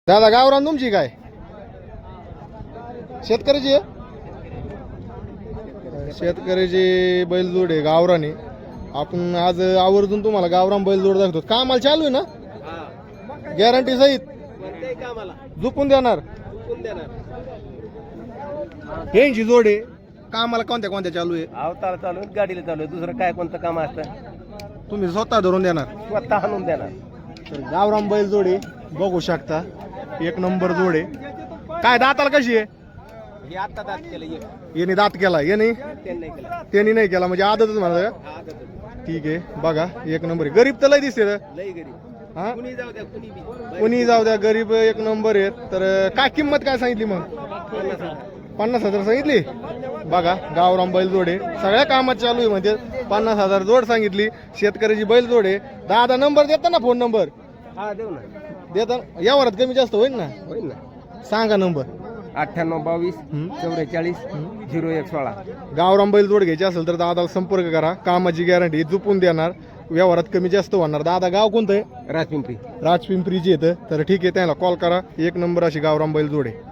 दादा गावरान तुमची काय शेतकऱ्याची आहे? शेतकऱ्याची बैलजोड आहे गावरानी. आपण आज आवर्जून तुम्हाला गावरान बैलजोड दाखवतो. कामाला चालू आहे ना? गॅरंटी सहित झुपून देणार. यांची जोड आहे. कामाला कोणत्या कोणत्या चालू आहे? अवतार चालू आहे, गाडीला चालू आहे, दुसरं काय कोणतं काम असतं तुम्ही स्वतः धरून देणार? स्वतः आणून देणार. तर गावरान बैलजोड आहे, बघू शकता. एक नंबर जोड आहे. काय दाताला कशी आहे? हे आता दात केलं याने दात केला, याने त्यांनी केलं. त्यांनी नाही केला म्हणजे आदतच म्हणा. ठीक आहे बघा एक नंबर आहे. गरीब तर लय दिसते लई गरीब. हा कुणी जाऊ द्या, कुणी बी. कोणी जाऊ द्या, गरीब एक नंबर आहेत. तर काय किंमत काय सांगितली मग? 50,000 सांगितली. बघा गावरान बैल जोड आहे, सगळ्या कामात चालू आहे म्हणजे 50,000 जोड सांगितली. शेतकऱ्याची बैल जोड आहे. दादा नंबर देता ना, फोन नंबर हा देऊ ना. देता? यावरात कमी जास्त होईल ना? होईल ना. सांगा नंबर. 98 22 44 01 16. गावरान बैल जोड घ्यायची असेल तर दादाला संपर्क करा. कामाची गॅरंटी, झुपून देणार. व्यवहारात कमी जास्त होणार. दादा गाव कोणतं आहे? राजपिंपरी. राजपिंपरीची येतं. तर ठीक आहे, त्याला कॉल करा. एक नंबर अशी गावरान बैल जोड आहे.